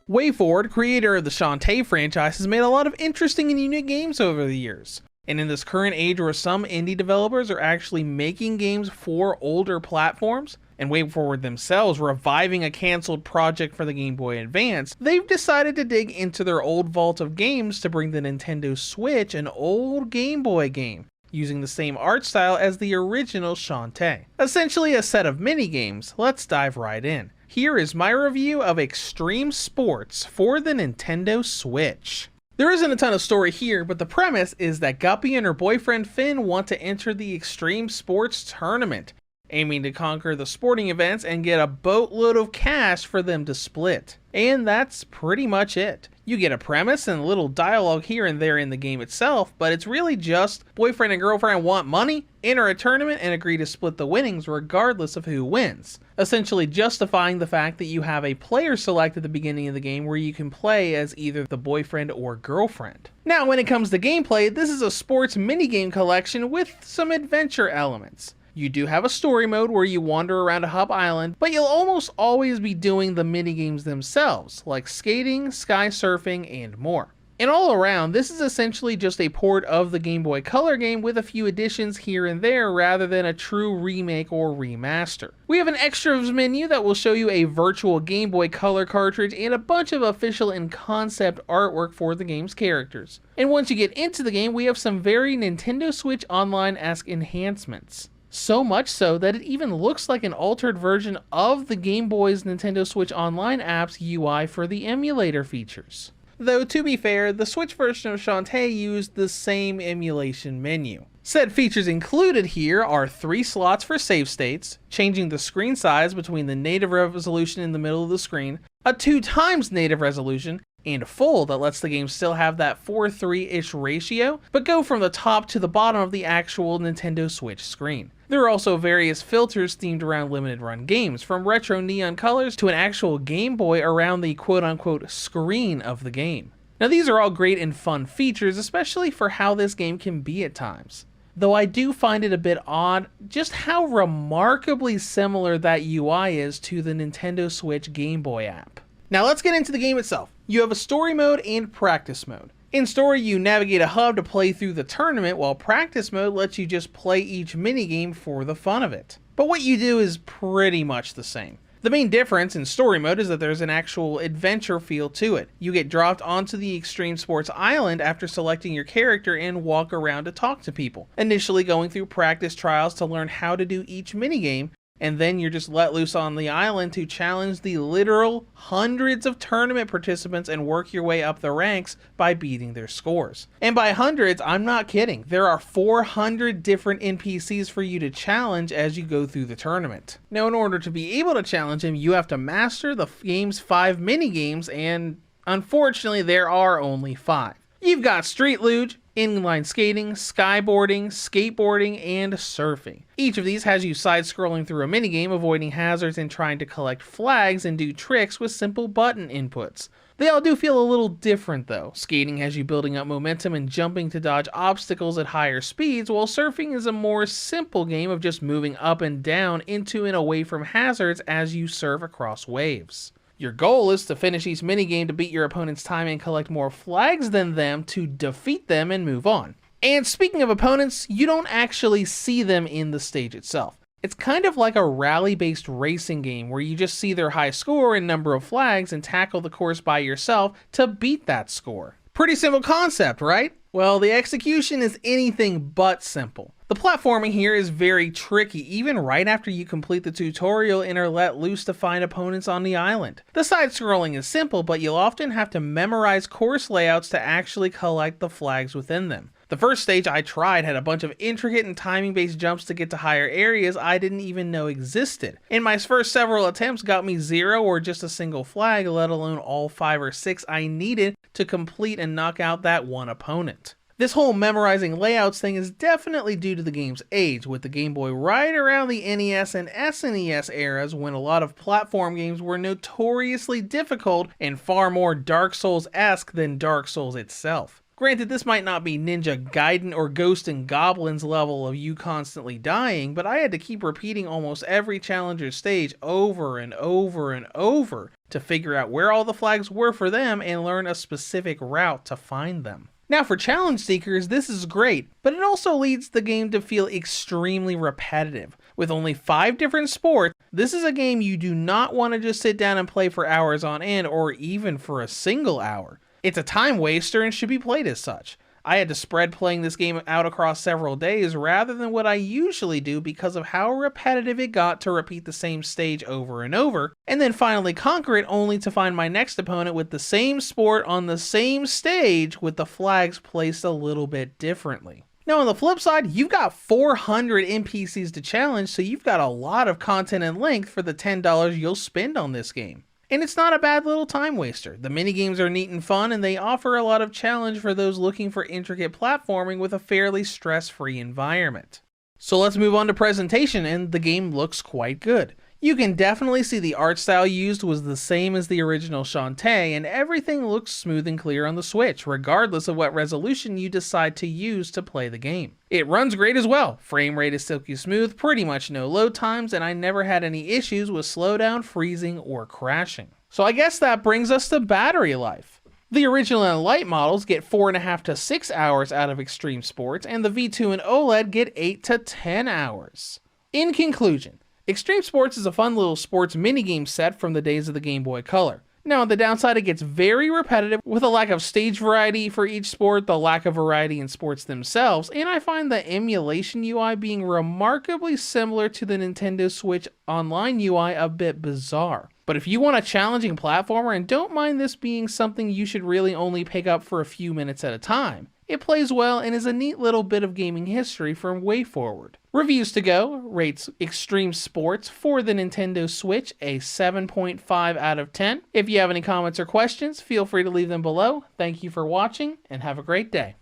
WayForward, creator of the Shantae franchise, has made a lot of interesting and unique games over the years. And in this current age where some indie developers are actually making games for older platforms, and WayForward themselves reviving a cancelled project for the Game Boy Advance, they've decided to dig into their old vault of games to bring the Nintendo Switch an old Game Boy game, using the same art style as the original Shantae. Essentially a set of mini-games. Let's dive right in. Here is my review of Xtreme Sports for the Nintendo Switch. There isn't a ton of story here, but the premise is that Guppy and her boyfriend Finn want to enter the Xtreme Sports tournament, aiming to conquer the sporting events and get a boatload of cash for them to split. And that's pretty much it. You get a premise and a little dialogue here and there in the game itself, but it's really just boyfriend and girlfriend want money, enter a tournament, and agree to split the winnings regardless of who wins. Essentially justifying the fact that you have a player select at the beginning of the game where you can play as either the boyfriend or girlfriend. Now when it comes to gameplay, this is a sports minigame collection with some adventure elements. You do have a story mode where you wander around a hub island, but you'll almost always be doing the minigames themselves, like skating, sky surfing, and more. And all around, this is essentially just a port of the Game Boy Color game with a few additions here and there rather than a true remake or remaster. We have an extras menu that will show you a virtual Game Boy Color cartridge and a bunch of official and concept artwork for the game's characters. And once you get into the game, we have some very Nintendo Switch Online-esque enhancements. So much so that it even looks like an altered version of the Game Boy's Nintendo Switch Online app's UI for the emulator features. Though to be fair, the Switch version of Shantae used the same emulation menu. Said features included here are 3 slots for save states, changing the screen size between the native resolution in the middle of the screen, a 2x native resolution, and full that lets the game still have that 4:3-ish ratio, but go from the top to the bottom of the actual Nintendo Switch screen. There are also various filters themed around limited run games, from retro neon colors to an actual Game Boy around the quote-unquote screen of the game. Now these are all great and fun features, especially for how this game can be at times. Though I do find it a bit odd just how remarkably similar that UI is to the Nintendo Switch Game Boy app. Now let's get into the game itself. You have a story mode and practice mode. In story, you navigate a hub to play through the tournament, while practice mode lets you just play each minigame for the fun of it. But what you do is pretty much the same. The main difference in story mode is that there's an actual adventure feel to it. You get dropped onto the Xtreme Sports Island after selecting your character and walk around to talk to people, initially going through practice trials to learn how to do each minigame, and then you're just let loose on the island to challenge the literal hundreds of tournament participants and work your way up the ranks by beating their scores. And by hundreds, I'm not kidding. There are 400 different NPCs for you to challenge as you go through the tournament. Now, in order to be able to challenge him, you have to master the game's 5 mini-games, and unfortunately, there are only 5. You've got Street Luge, inline skating, skyboarding, skateboarding, and surfing. Each of these has you side-scrolling through a minigame, avoiding hazards and trying to collect flags and do tricks with simple button inputs. They all do feel a little different though. Skating has you building up momentum and jumping to dodge obstacles at higher speeds, while surfing is a more simple game of just moving up and down into and away from hazards as you surf across waves. Your goal is to finish each minigame to beat your opponent's time and collect more flags than them to defeat them and move on. And speaking of opponents, you don't actually see them in the stage itself. It's kind of like a rally-based racing game where you just see their high score and number of flags and tackle the course by yourself to beat that score. Pretty simple concept, right? Well, the execution is anything but simple. The platforming here is very tricky, even right after you complete the tutorial and are let loose to find opponents on the island. The side-scrolling is simple, but you'll often have to memorize course layouts to actually collect the flags within them. The first stage I tried had a bunch of intricate and timing-based jumps to get to higher areas I didn't even know existed, and my first several attempts got me 0 or just a single flag, let alone all 5 or 6 I needed to complete and knock out that one opponent. This whole memorizing layouts thing is definitely due to the game's age, with the Game Boy right around the NES and SNES eras when a lot of platform games were notoriously difficult and far more Dark Souls-esque than Dark Souls itself. Granted, this might not be Ninja Gaiden or Ghost and Goblins level of you constantly dying, but I had to keep repeating almost every challenger stage over and over and over to figure out where all the flags were for them and learn a specific route to find them. Now for challenge seekers, this is great, but it also leads the game to feel extremely repetitive. With only 5 different sports, this is a game you do not want to just sit down and play for hours on end or even for a single hour. It's a time waster and should be played as such. I had to spread playing this game out across several days rather than what I usually do because of how repetitive it got to repeat the same stage over and over, and then finally conquer it only to find my next opponent with the same sport on the same stage with the flags placed a little bit differently. Now on the flip side, you've got 400 NPCs to challenge, so you've got a lot of content and length for the $10 you'll spend on this game. And it's not a bad little time waster. The minigames are neat and fun, and they offer a lot of challenge for those looking for intricate platforming with a fairly stress-free environment. So let's move on to presentation, and the game looks quite good. You can definitely see the art style used was the same as the original Shantae, and everything looks smooth and clear on the Switch, regardless of what resolution you decide to use to play the game. It runs great as well. Frame rate is silky smooth, pretty much no load times, and I never had any issues with slowdown, freezing, or crashing. So I guess that brings us to battery life. The original and light models get 4.5 to 6 hours out of Xtreme Sports, and the V2 and OLED get 8 to 10 hours. In conclusion, Xtreme Sports is a fun little sports minigame set from the days of the Game Boy Color. Now on the downside, it gets very repetitive with a lack of stage variety for each sport, the lack of variety in sports themselves, and I find the emulation UI being remarkably similar to the Nintendo Switch Online UI a bit bizarre. But if you want a challenging platformer and don't mind this being something you should really only pick up for a few minutes at a time, it plays well and is a neat little bit of gaming history from way forward. Reviews to go rates Xtreme Sports for the Nintendo Switch a 7.5 out of 10. If you have any comments or questions, feel free to leave them below. Thank you for watching and have a great day.